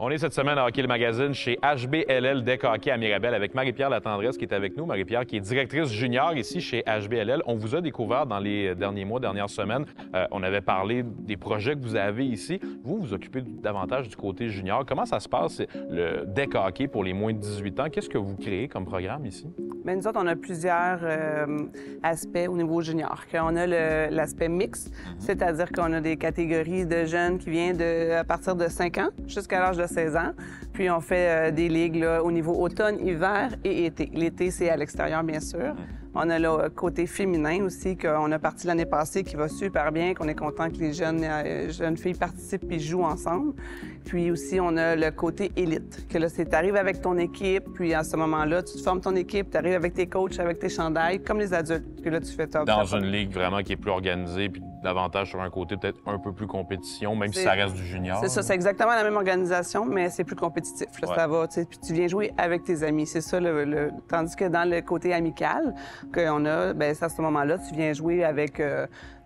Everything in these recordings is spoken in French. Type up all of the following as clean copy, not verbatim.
On est cette semaine à Hockey le Magazine chez HBLL Deck Hockey à Mirabel avec Marie-Pierre Latendresse qui est avec nous. Marie-Pierre qui est directrice junior ici chez HBLL. On vous a découvert dans les derniers mois, dernières semaines. On avait parlé des projets que vous avez ici. Vous vous occupez davantage du côté junior. Comment ça se passe, le Deck Hockey pour les moins de 18 ans? Qu'est-ce que vous créez comme programme ici? Bien, nous autres, on a plusieurs aspects au niveau junior. On a l'aspect mix, c'est-à-dire qu'on a des catégories de jeunes qui viennent à partir de 5 ans jusqu'à l'âge de 16 ans. Puis on fait des ligues là, au niveau automne, hiver et été. L'été, c'est à l'extérieur, bien sûr. On a le côté féminin aussi, qu'on a parti l'année passée, qui va super bien, qu'on est content que les jeunes filles participent et jouent ensemble. Puis aussi, on a le côté élite, que là, c'est t'arrives avec ton équipe, puis à ce moment-là, tu te formes ton équipe, tu arrives avec tes coachs, avec tes chandails, comme les adultes, que là, tu fais top. Dans une ligue vraiment qui est plus organisée, puis davantage sur un côté peut-être un peu plus compétition, même si ça reste du junior. C'est ça, c'est exactement la même organisation, mais c'est plus compétitif. Là, ça va, tu sais, puis tu viens jouer avec tes amis. C'est ça, tandis que dans le côté amical qu'on a, bien, à ce moment-là, tu viens jouer avec...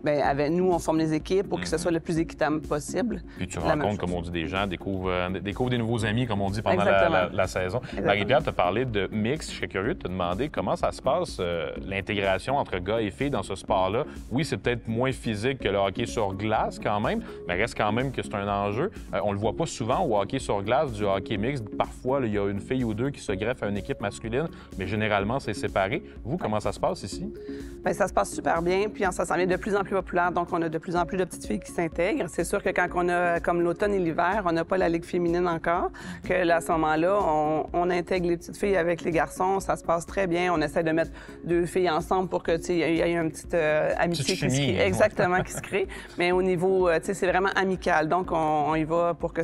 avec nous, on forme les équipes pour que ce soit le plus équitable possible. Puis tu rencontres, comme on dit, des gens, découvres des nouveaux amis, comme on dit, pendant la saison. Marie-Pierre, tu as parlé de mix. Je serais curieux de te demander comment ça se passe, l'intégration entre gars et filles dans ce sport-là. Oui, c'est peut-être moins physique que le hockey sur glace quand même, mais reste quand même que c'est un enjeu. On le voit pas souvent au hockey sur glace, du hockey mix. Parfois, il y a une fille ou deux qui se greffent à une équipe masculine, mais généralement, c'est séparé. Vous, comment ça se passe ici? Bien, ça se passe super bien, puis ça s'en vient de plus en plus populaire, donc on a de plus en plus de petites filles qui s'intègrent. C'est sûr que quand on a, comme l'automne et l'hiver, on n'a pas la ligue féminine encore, que là, à ce moment-là, on intègre les petites filles avec les garçons, ça se passe très bien. On essaie de mettre deux filles ensemble pour que, tu sais, il y ait une petite amitié qui se crée. Mais au niveau, tu sais, c'est vraiment amical, donc on y va pour que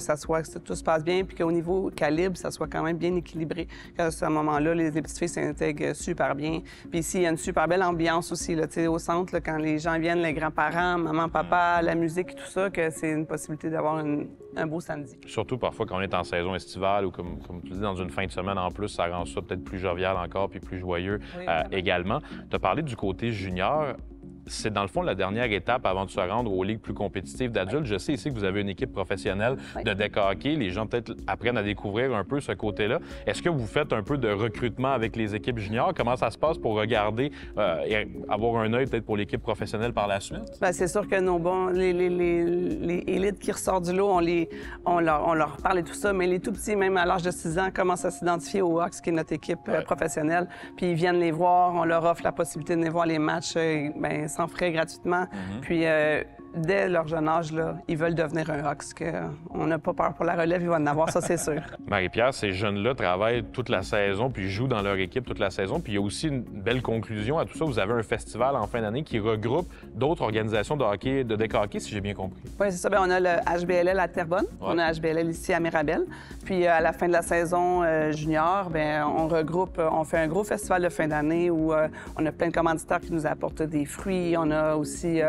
tout se passe bien, puis qu'au niveau calibre, ça soit quand même bien équilibré. À ce moment-là, les petites filles s'intègrent super bien. Puis ici, il y a une super belle ambiance aussi, là, tu sais, au centre, là, quand les gens viennent, les grands-parents, maman, papa, la musique et tout ça, que c'est une possibilité d'avoir un beau samedi. Surtout parfois quand on est en saison estivale ou comme tu dis, dans une fin de semaine en plus, ça rend ça peut-être plus jovial encore puis plus joyeux également. Tu as parlé du côté junior. C'est dans le fond la dernière étape avant de se rendre aux ligues plus compétitives d'adultes. Je sais ici que vous avez une équipe professionnelle de deck hockey. Les gens peut-être apprennent à découvrir un peu ce côté-là. Est-ce que vous faites un peu de recrutement avec les équipes juniors? Comment ça se passe pour regarder et avoir un œil peut-être pour l'équipe professionnelle par la suite? Bien, c'est sûr que les élites qui ressortent du lot, on leur parle et tout ça, mais les tout petits, même à l'âge de 6 ans, commencent à s'identifier aux Hawks, qui est notre équipe professionnelle. Puis ils viennent les voir, on leur offre la possibilité de venir voir les matchs sans frais, gratuitement. Puis, dès leur jeune âge, là, ils veulent devenir un Hawks. On n'a pas peur pour la relève, ils vont en avoir, ça, c'est sûr. Marie-Pierre, ces jeunes-là travaillent toute la saison, puis jouent dans leur équipe toute la saison. Puis il y a aussi une belle conclusion à tout ça. Vous avez un festival en fin d'année qui regroupe d'autres organisations de hockey, de deck hockey, si j'ai bien compris. Oui, c'est ça. Bien, on a le HBLL à Terrebonne. On a HBLL ici à Mirabel. Puis à la fin de la saison junior, bien, on regroupe, on fait un gros festival de fin d'année où on a plein de commanditaires qui nous apportent des fruits. On a aussi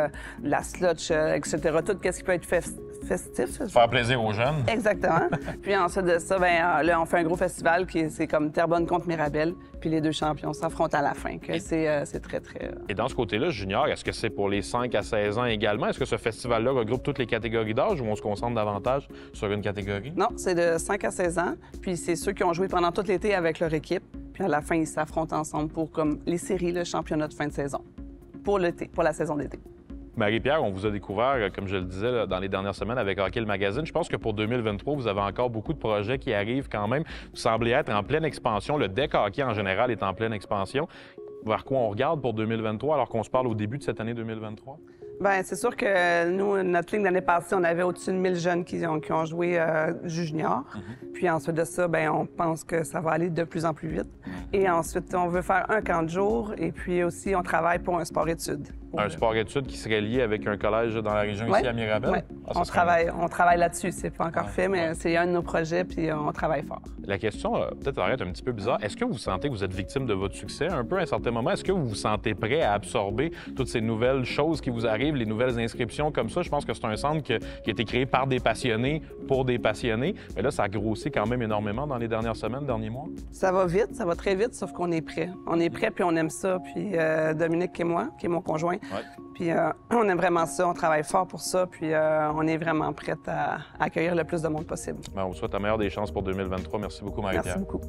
la slotch, etc. Tout ce qui peut être festif. Faire plaisir aux jeunes. Exactement. Puis ensuite de ça, bien, là, on fait un gros festival c'est comme Terrebonne contre Mirabel. Puis les deux champions s'affrontent à la fin. C'est très, très... Et dans ce côté-là, junior, est-ce que c'est pour les 5 à 16 ans également? Est-ce que ce festival-là regroupe toutes les catégories d'âge ou on se concentre davantage sur une catégorie? Non, c'est de 5 à 16 ans. Puis c'est ceux qui ont joué pendant tout l'été avec leur équipe. Puis à la fin, ils s'affrontent ensemble pour comme les séries, le championnat de fin de saison. Pour l'été, pour la saison d'été. Marie-Pierre, on vous a découvert, comme je le disais, là, dans les dernières semaines avec Hockey le Magazine. Je pense que pour 2023, vous avez encore beaucoup de projets qui arrivent quand même. Vous semblez être en pleine expansion. Le deck hockey en général est en pleine expansion. Vers quoi on regarde pour 2023 alors qu'on se parle au début de cette année 2023? Bien, c'est sûr que nous, notre ligne l'année passée, on avait au-dessus de 1000 jeunes qui ont joué junior. Puis ensuite de ça, bien, on pense que ça va aller de plus en plus vite. Et ensuite, on veut faire un camp de jour et puis aussi, on travaille pour un sport-études. Un sport-études qui serait lié avec un collège dans la région ici à Mirabel? Oui, on travaille là-dessus. C'est pas encore fait, mais c'est un de nos projets, puis on travaille fort. La question, peut-être paraître un petit peu bizarre. Est-ce que vous sentez que vous êtes victime de votre succès un peu à un certain moment? Est-ce que vous vous sentez prêt à absorber toutes ces nouvelles choses qui vous arrivent, les nouvelles inscriptions comme ça? Je pense que c'est un centre qui a été créé par des passionnés, pour des passionnés. Mais là, ça a grossi quand même énormément dans les dernières semaines, derniers mois. Ça va vite, ça va très très vite, sauf qu'on est prêt. On est prêt, puis on aime ça. Puis Dominique et moi, qui est mon conjoint, puis on aime vraiment ça, on travaille fort pour ça, puis on est vraiment prête à accueillir le plus de monde possible. Ben, on vous souhaite la meilleure des chances pour 2023. Merci beaucoup, Marie-Pierre. Merci beaucoup.